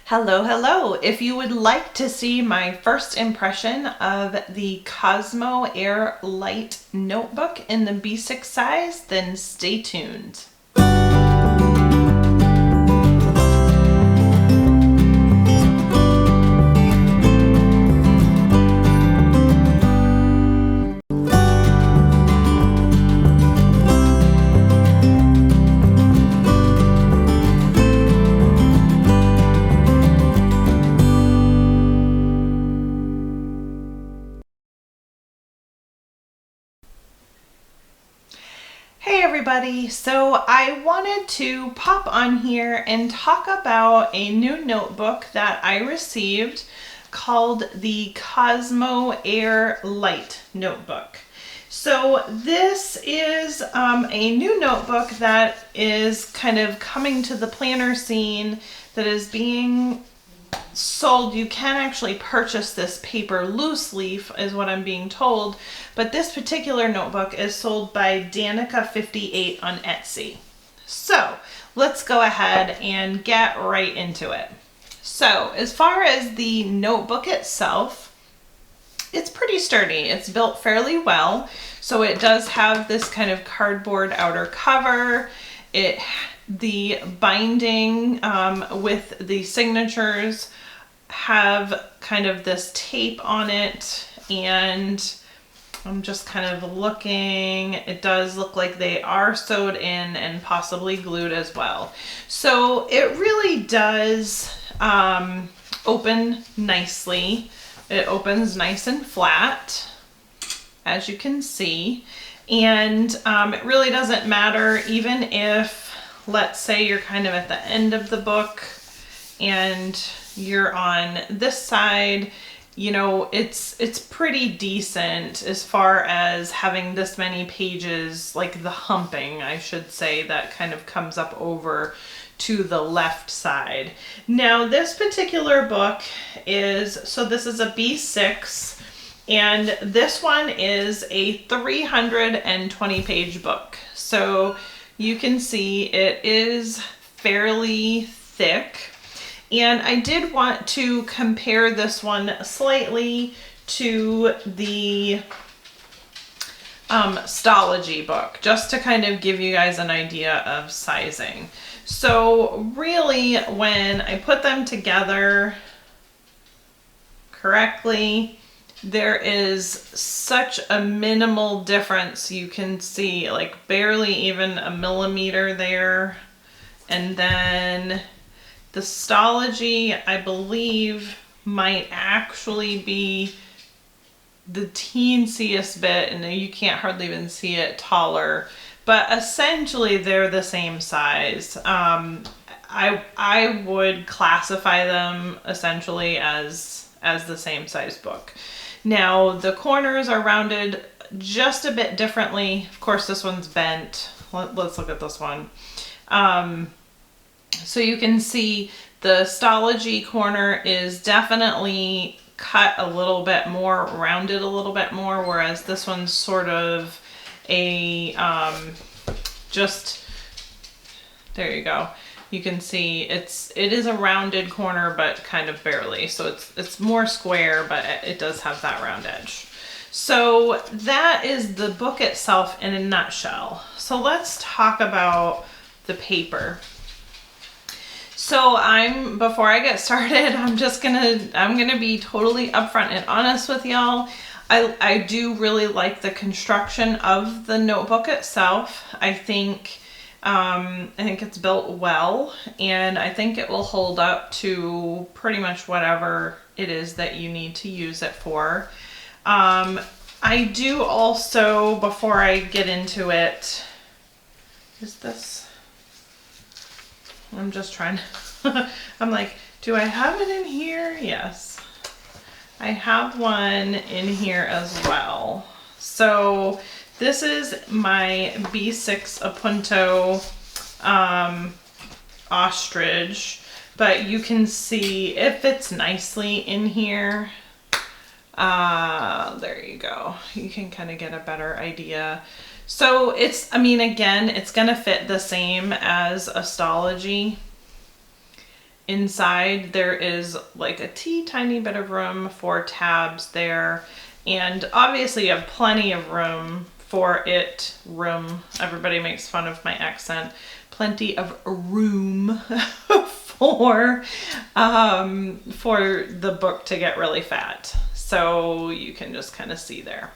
Hello, hello. If you would like to see my first impression of the Cosmo Air Light notebook in the B6 size, then stay tuned. Hey everybody, so I wanted to pop on here and talk about a new notebook that I received called the Cosmo Air Light notebook. So this is a new notebook that is kind of coming to the planner scene, that is being sold. You can actually purchase this paper loose leaf is what I'm being told, but this particular notebook is sold by Danica58 on Etsy. So let's go ahead and get right into it. So as far as the notebook itself, it's pretty sturdy. It's built fairly well. So it does have this kind of cardboard outer cover. The binding with the signatures have kind of this tape on it, and I'm just kind of looking. It does look like they are sewed in and possibly glued as well. So it really does open nicely. It opens nice and flat, as you can see, and it really doesn't matter even if, let's say, you're kind of at the end of the book and you're on this side. You know, it's pretty decent as far as having this many pages, like the humping, I should say, that kind of comes up over to the left side. Now this particular book this is a B6, and this one is a 320 page book. So you can see it is fairly thick. And I did want to compare this one slightly to the Stology book, just to kind of give you guys an idea of sizing. So really, when I put them together correctly, there is such a minimal difference. You can see like barely even a millimeter there. And then the Stology, I believe, might actually be the teensiest bit, and you can't hardly even see it, taller. But essentially, they're the same size. I would classify them essentially as the same size book. Now, the corners are rounded just a bit differently. Of course, this one's bent. Let's look at this one. So you can see the Stology corner is definitely cut a little bit more, rounded a little bit more, whereas this one's sort of a, there you go. You can see it is a rounded corner, but kind of barely. So it's more square, but it does have that round edge. So that is the book itself in a nutshell. So let's talk about the paper. So before I get started, I'm gonna be totally upfront and honest with y'all. I do really like the construction of the notebook itself. I think it's built well, and I think it will hold up to pretty much whatever it is that you need to use it for. I do also, before I get into it, I'm just trying to, I'm like, do I have it in here? Yes, I have one in here as well. So this is my B6 Apunto ostrich, but you can see it fits nicely in here. There you go. You can kind of get a better idea. So again, it's gonna fit the same as a Stology. inside there is like a tiny bit of room for tabs there. And obviously you have plenty of room for it. Everybody makes fun of my accent. Plenty of room for the book to get really fat. So you can just kind of see there.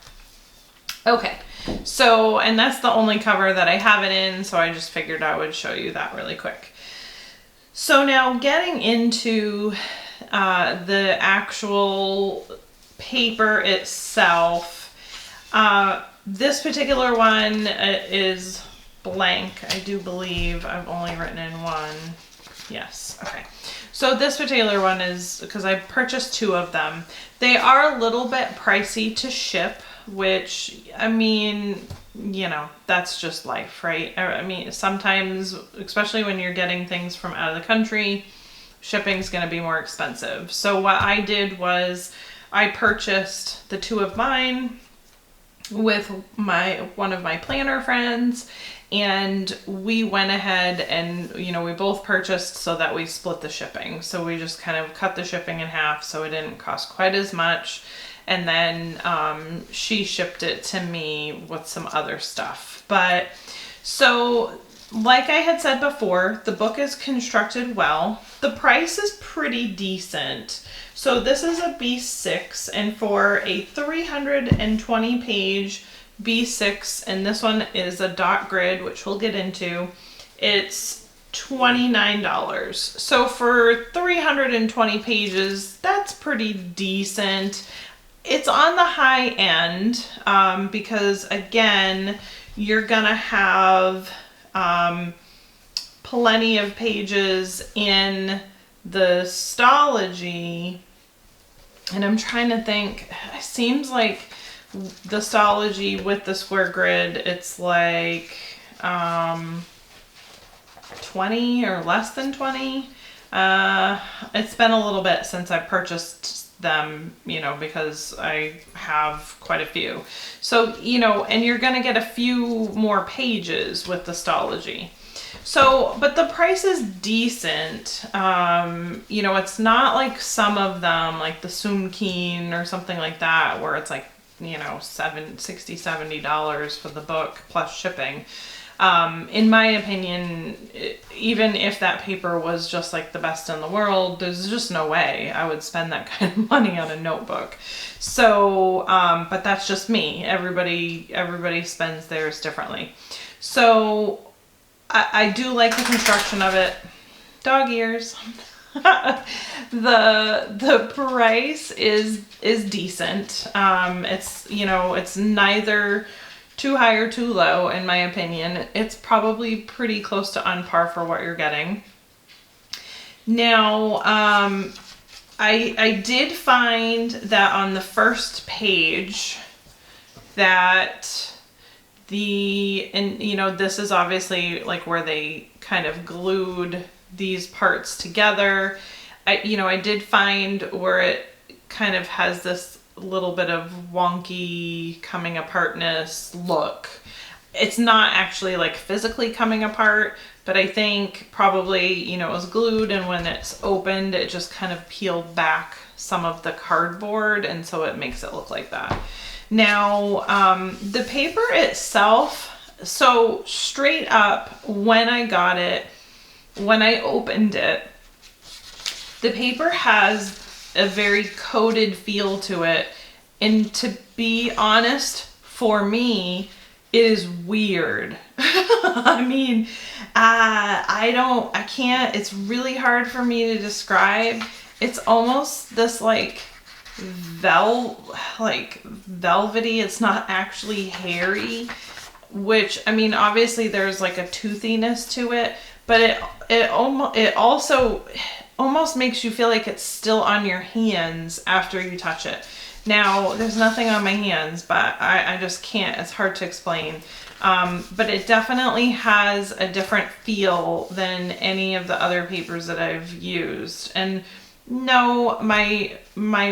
Okay, so, and that's the only cover that I have it in, so I just figured I would show you that really quick. So now getting into the actual paper itself, this particular one is blank. I do believe I've only written in one. Yes, okay. So this particular one is, because I purchased 2 of them. They are a little bit pricey to ship, which, I mean, you know, that's just life, right? I mean, sometimes, especially when you're getting things from out of the country, shipping's going to be more expensive. So what I did was I purchased the 2 of mine with one of my planner friends, and we went ahead and, you know, we both purchased so that we split the shipping. So we just kind of cut the shipping in half so it didn't cost quite as much. And then she shipped it to me with some other stuff. But so, like I had said before, the book is constructed well. The price is pretty decent. So this is a B6, and for a 320 page B6, and this one is a dot grid, which we'll get into, it's $29. So for 320 pages, that's pretty decent. It's on the high end because, again, you're gonna have plenty of pages in the Stology, and I'm trying to think, it seems like the Stology with the square grid, it's like 20 or less than 20. It's been a little bit since I purchased them, you know, because I have quite a few. So, you know, and you're going to get a few more pages with the Stology. So, but the price is decent. You know, it's not like some of them, like the Sumkeen or something like that, where it's like, you know, $60, $70 for the book plus shipping. In my opinion, even if that paper was just like the best in the world, there's just no way I would spend that kind of money on a notebook. So, but that's just me. Everybody spends theirs differently. So I do like the construction of it. Dog ears. The price is decent. It's, you know, it's neither too high or too low, in my opinion. It's probably pretty close to on par for what you're getting. Now, I did find that on the first page that and you know, this is obviously like where they kind of glued these parts together. I did find where it kind of has this little bit of wonky coming apartness look. It's not actually like physically coming apart, but I think probably, you know, it was glued, and when it's opened, it just kind of peeled back some of the cardboard, and so it makes it look like that. Now, the paper itself, so straight up, when I got it, when I opened it, the paper has a very coated feel to it. And to be honest, for me, it is weird. I mean, I can't, it's really hard for me to describe. It's almost this like velvety. It's not actually hairy, which, I mean, obviously there's like a toothiness to it, but it also almost makes you feel like it's still on your hands after you touch it. Now, there's nothing on my hands, but I just can't. It's hard to explain. But it definitely has a different feel than any of the other papers that I've used. And no, my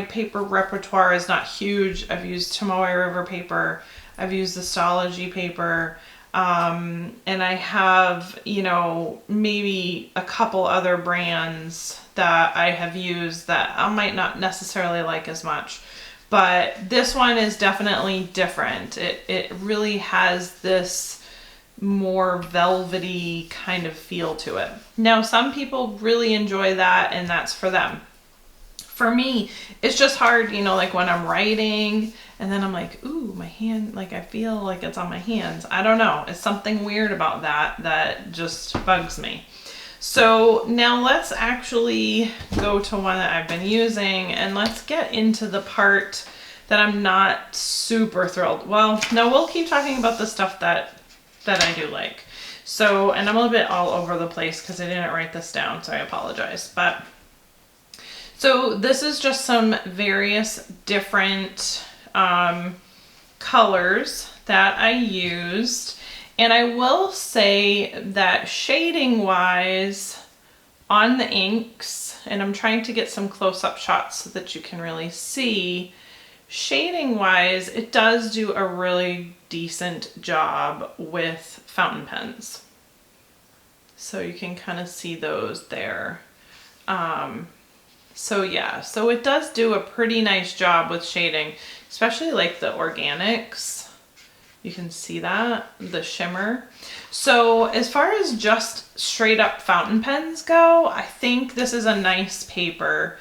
paper repertoire is not huge. I've used Tomoe River paper. I've used the Stology paper. And I have, you know, maybe a couple other brands that I have used that I might not necessarily like as much. But this one is definitely different. It really has this more velvety kind of feel to it. Now, some people really enjoy that, and that's for them. For me, it's just hard, you know, like when I'm writing and then I'm like, ooh, my hand, like I feel like it's on my hands. I don't know. It's something weird about that just bugs me. So now let's actually go to one that I've been using, and let's get into the part that I'm not super thrilled. Well, no, we'll keep talking about the stuff that I do like. So, and I'm a little bit all over the place because I didn't write this down, so I apologize. But so this is just some various different colors that I used. And I will say that shading wise on the inks, and I'm trying to get some close-up shots so that you can really see, shading wise, it does do a really decent job with fountain pens. So you can kind of see those there. So yeah, so it does do a pretty nice job with shading, especially like the organics. You can see that, the shimmer. So as far as just straight up fountain pens go, I think this is a nice paper.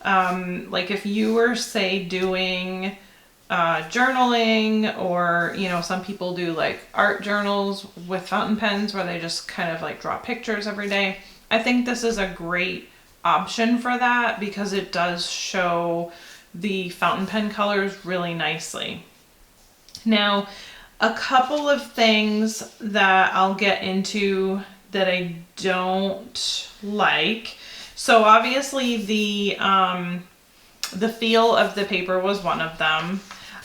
Like if you were, say, doing journaling, or, you know, some people do like art journals with fountain pens where they just kind of like draw pictures every day. I think this is a great option for that because it does show the fountain pen colors really nicely. Now, a couple of things that I'll get into that I don't like. So obviously the feel of the paper was one of them.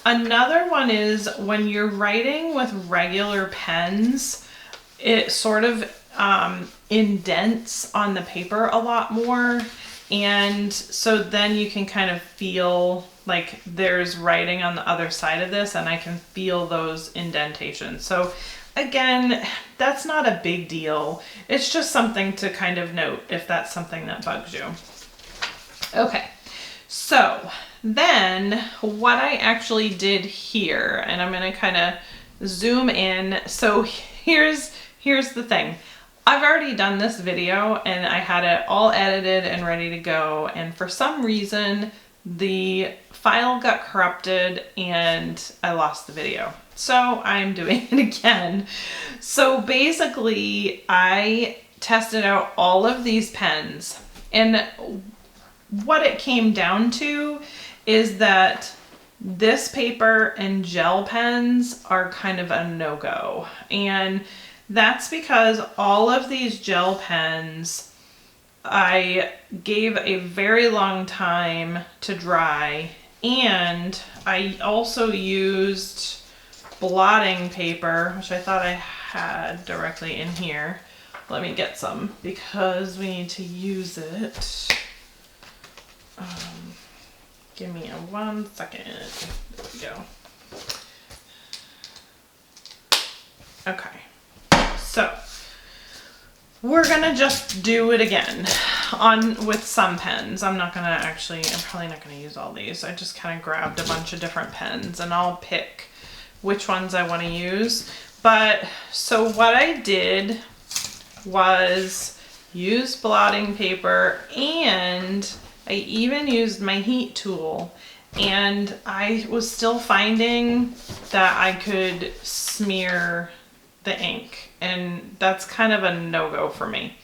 Another one is when you're writing with regular pens, it sort of indents on the paper a lot more. And so then you can kind of feel like there's writing on the other side of this, and I can feel those indentations. So again, that's not a big deal. It's just something to kind of note if that's something that bugs you. Okay, so then what I actually did here, and I'm gonna kind of zoom in. So here's the thing. I've already done this video and I had it all edited and ready to go, and for some reason the file got corrupted and I lost the video. So I'm doing it again. So basically I tested out all of these pens, and what it came down to is that this paper and gel pens are kind of a no-go. And that's because all of these gel pens I gave a very long time to dry, and I also used blotting paper, which I thought I had directly in here. Let me get some because we need to use it. Give me 1 second. There we go. Okay. So we're gonna just do it again with some pens. I'm probably not gonna use all these. I just kind of grabbed a bunch of different pens and I'll pick which ones I want to use. But so what I did was use blotting paper, and I even used my heat tool, and I was still finding that I could smear the ink, and that's kind of a no-go for me.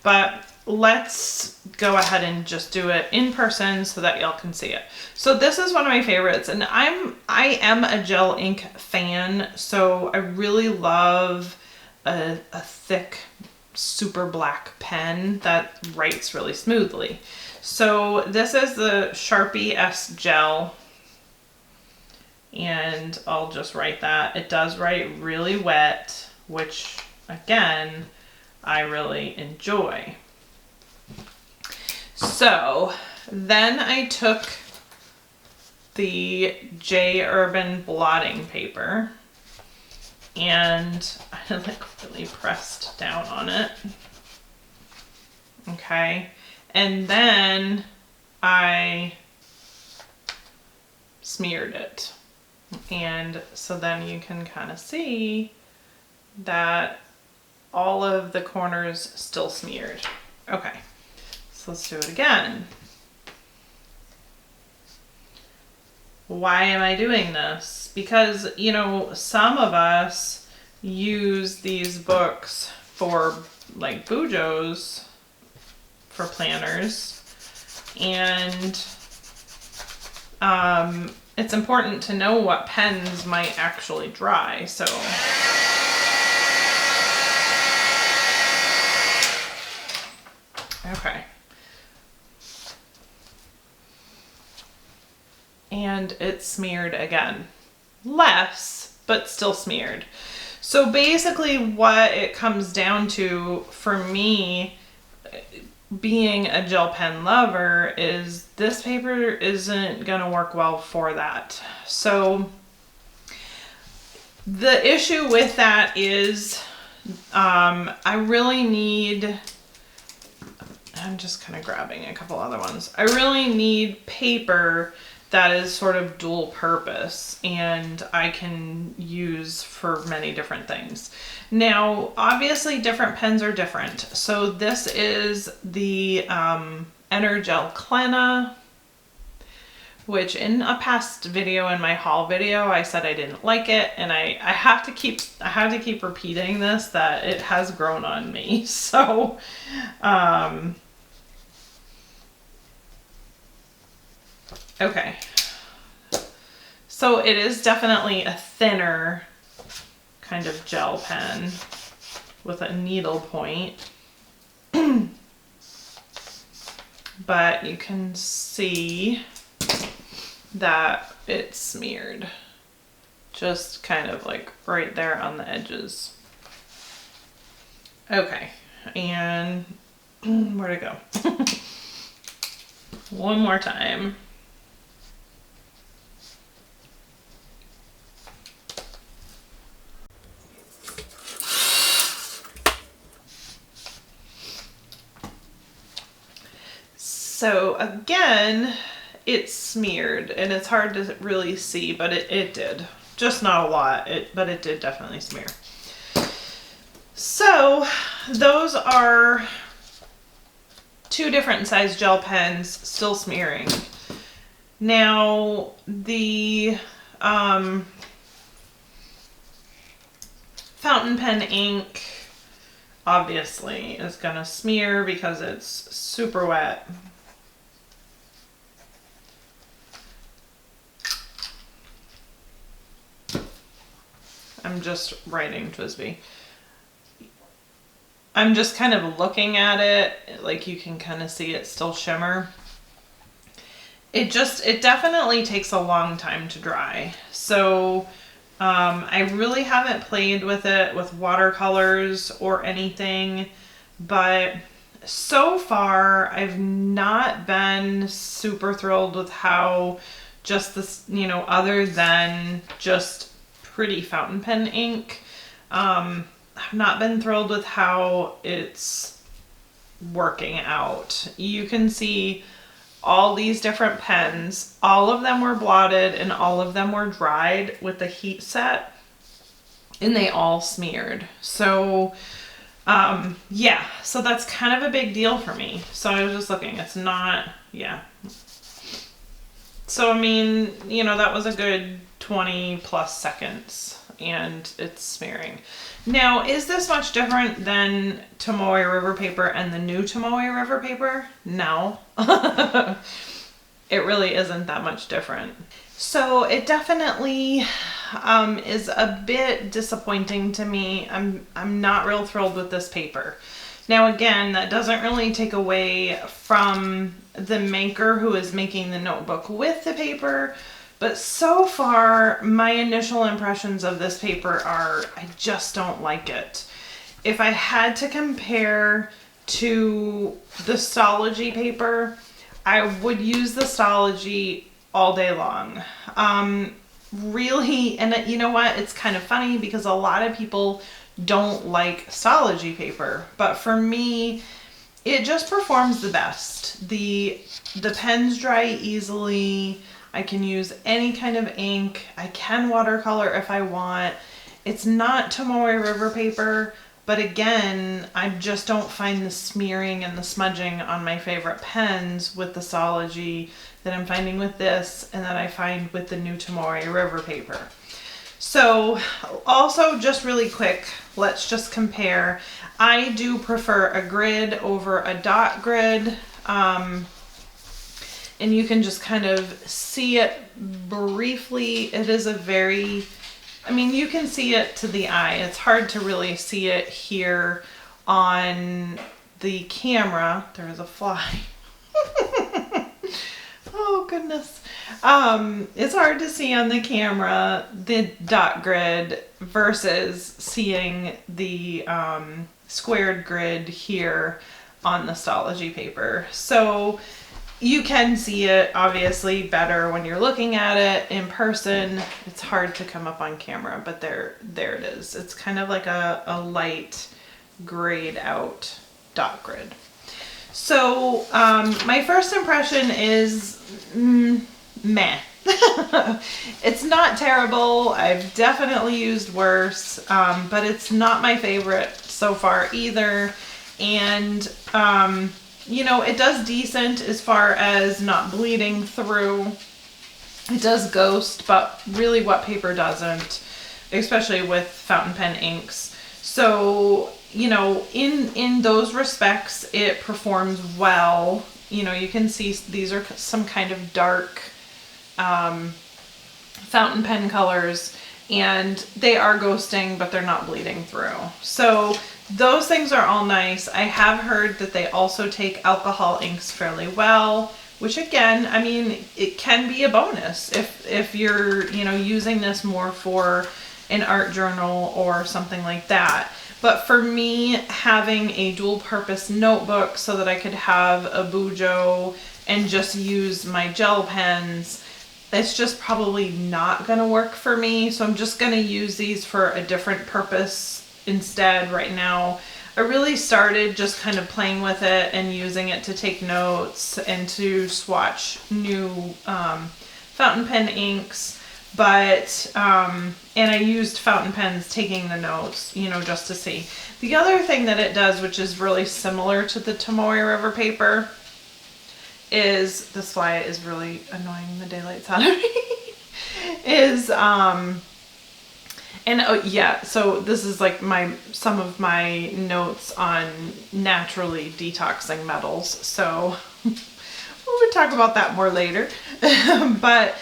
But let's go ahead and just do it in person so that y'all can see it. So this is one of my favorites, and I am a gel ink fan, so I really love a thick, super black pen that writes really smoothly. So this is the Sharpie S Gel, and I'll just write that. It does write really wet, which again, I really enjoy. So then I took the J Urban blotting paper and I like really pressed down on it. Okay. and then I smeared it. And so then you can kind of see that all of the corners still smeared. Okay, so let's do it again. Why am I doing this? Because, you know, some of us use these books for like bujos, for planners, and it's important to know what pens might actually dry. So okay. And it's smeared again. Less, but still smeared. So basically what it comes down to for me, being a gel pen lover, is this paper isn't gonna work well for that. So the issue with that is I really need, I'm just kind of grabbing a couple other ones. I really need paper that is sort of dual purpose and I can use for many different things. Now, obviously different pens are different. So this is the Energel Clena, which in a past video, in my haul video, I said I didn't like it, and I have to keep repeating this, that it has grown on me. So okay, so it is definitely a thinner kind of gel pen with a needle point, but you can see that it's smeared, just kind of like right there on the edges. Okay, and where'd it go? One more time. So again, it's smeared and it's hard to really see, but it did. Just not a lot, but it did definitely smear. So those are two different size gel pens still smearing. Now the fountain pen ink obviously is gonna smear because it's super wet. I'm just writing Twisby. I'm just kind of looking at it, like you can kind of see it still shimmer. It definitely takes a long time to dry. So I really haven't played with it with watercolors or anything, but so far I've not been super thrilled with how just this, you know, other than just pretty fountain pen ink, I've not been thrilled with how it's working out. You can see all these different pens, all of them were blotted and all of them were dried with the heat set, and they all smeared. So yeah, so that's kind of a big deal for me. So I was just looking, it's not, yeah. So I mean, you know, that was a good 20 plus seconds and it's smearing. Now, is this much different than Tomoe River paper and the new Tomoe River paper? No. It really isn't that much different. So it definitely is a bit disappointing to me. I'm not real thrilled with this paper. Now again, that doesn't really take away from the maker who is making the notebook with the paper, but so far my initial impressions of this paper are I just don't like it. If I had to compare to the Stology paper, I would use the Stology all day long. Really, and you know what, it's kind of funny because a lot of people don't like Stology paper, but for me, it just performs the best. The pens dry easily. I can use any kind of ink. I can watercolor if I want. It's not Tomoe River paper, but again, I just don't find the smearing and the smudging on my favorite pens with the Sology that I'm finding with this and that I find with the new Tomoe River paper. So also, just really quick, let's just compare. I do prefer a grid over a dot grid. And you can just kind of see it briefly. It is a very, I mean, you can see it to the eye. It's hard to really see it here on the camera. There is a fly. Oh goodness. It's hard to see on the camera the dot grid versus seeing the squared grid here on the Stalogy paper. So you can see it obviously better when you're looking at it in person. It's hard to come up on camera, but there it is. It's kind of like a light grayed out dot grid. So my first impression is meh. It's not terrible. I've definitely used worse, but it's not my favorite so far either. And you know, it does decent as far as not bleeding through. It does ghost, but really what paper doesn't, especially with fountain pen inks. So, you know, in those respects, it performs well. You know, you can see these are some kind of dark fountain pen colors, and they are ghosting, but they're not bleeding through. So those things are all nice. I have heard that they also take alcohol inks fairly well, which again, I mean, it can be a bonus if you're, you know, using this more for an art journal or something like that. But for me, having a dual purpose notebook so that I could have a bujo and just use my gel pens, it's just probably not going to work for me. So I'm just going to use these for a different purpose instead right now. I really started just kind of playing with it and using it to take notes and to swatch new fountain pen inks. But, and I used fountain pens taking the notes, you know, just to see. The other thing that it does, which is really similar to the Tomoe River paper, is, this fly is really annoying the daylights out of me, is, and oh yeah, so this is like some of my notes on naturally detoxing metals. So we'll talk about that more later. But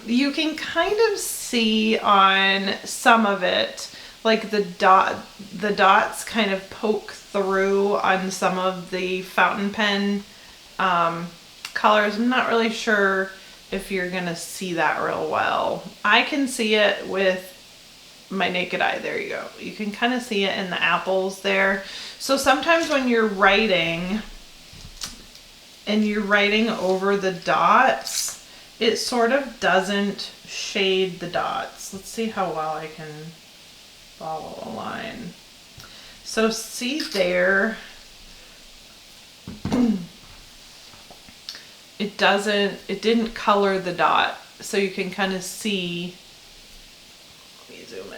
you can kind of see on some of it, like the dots kind of poke through on some of the fountain pen colors. I'm not really sure if you're gonna see that real well. I can see it with my naked eye. There you go. You can kind of see it in the apples there. So sometimes when you're writing and you're writing over the dots, it sort of doesn't shade the dots. Let's see how well I can follow a line. So see there, it didn't color the dot. So you can kind of see, let me zoom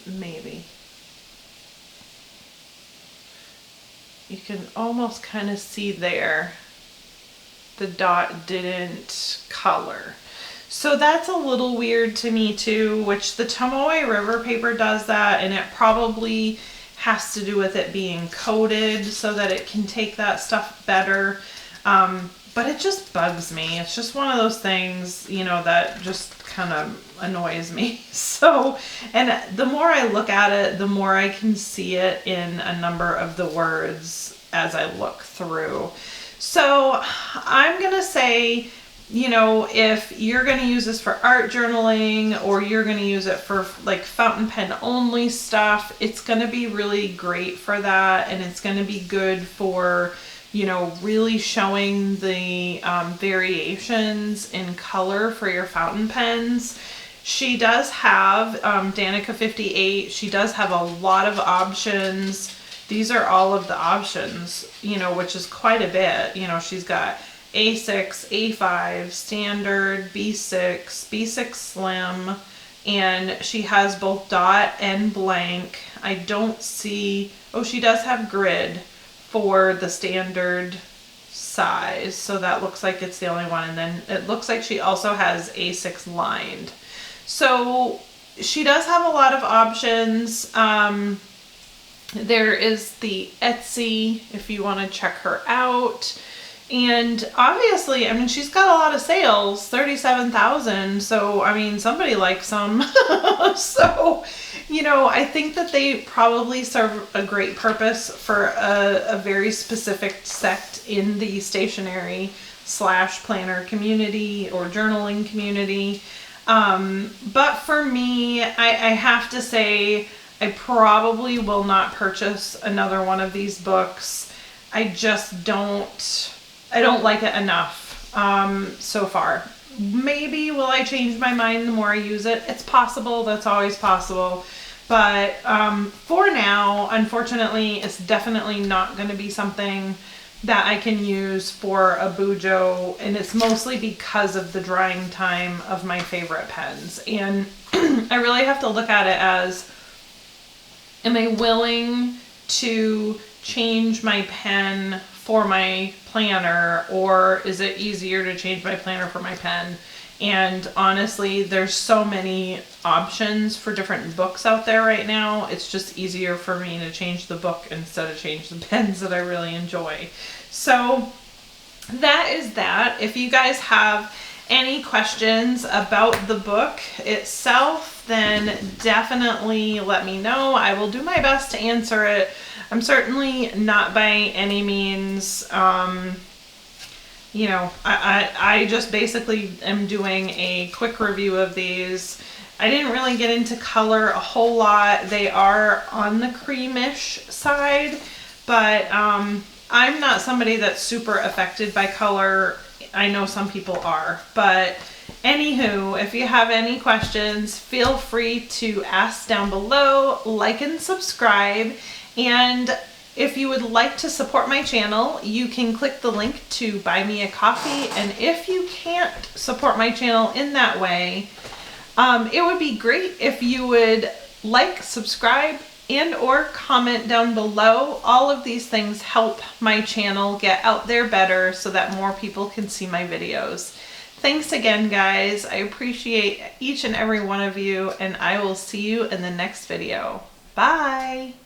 in, maybe. You can almost kind of see there, the dot didn't color. So that's a little weird to me too, which the Tomoe River paper does that, and it probably has to do with it being coated so that it can take that stuff better. But it just bugs me. It's just one of those things, you know, that just kind of annoys me. So, and the more I look at it, the more I can see it in a number of the words as I look through. So I'm going to say, you know, if you're going to use this for art journaling or you're going to use it for like fountain pen only stuff, it's going to be really great for that. And it's going to be good for, you know, really showing the variations in color for your fountain pens. She does have, Danica 58, she does have a lot of options these are all of the options, you know, which is quite a bit. You know, she's got A6, A5, standard, B6, B6 slim, and she has both dot and blank. I don't see, oh, she does have grid for the standard size, so that looks like it's the only one. And then it looks like she also has A6 lined. So she does have a lot of options. There is the Etsy if you want to check her out. And obviously, I mean, she's got a lot of sales, 37,000. So, I mean, somebody likes them. So, you know, I think that they probably serve a great purpose for a very specific sect in the stationery / planner community or journaling community. But for me, I have to say, I probably will not purchase another one of these books. I just don't like it enough so far. Maybe will I change my mind the more I use it? It's possible. That's always possible. But for now, unfortunately, it's definitely not going to be something that I can use for a bujo, and it's mostly because of the drying time of my favorite pens. And I really have to look at it as, am I willing to change my pen for my planner, or is it easier to change my planner for my pen? And honestly, there's so many options for different books out there right now. It's just easier for me to change the book instead of change the pens that I really enjoy. So that is that. If you guys have any questions about the book itself, then definitely let me know. I will do my best to answer it. I'm certainly not by any means, you know, I just basically am doing a quick review of these. I didn't really get into color a whole lot. They are on the creamish side, but I'm not somebody that's super affected by color. I know some people are, but anywho, if you have any questions, feel free to ask down below, like and subscribe. And if you would like to support my channel, you can click the link to buy me a coffee. And if you can't support my channel in that way, it would be great if you would like, subscribe, and or comment down below. All of these things help my channel get out there better so that more people can see my videos. Thanks again, guys. I appreciate each and every one of you, and I will see you in the next video. Bye!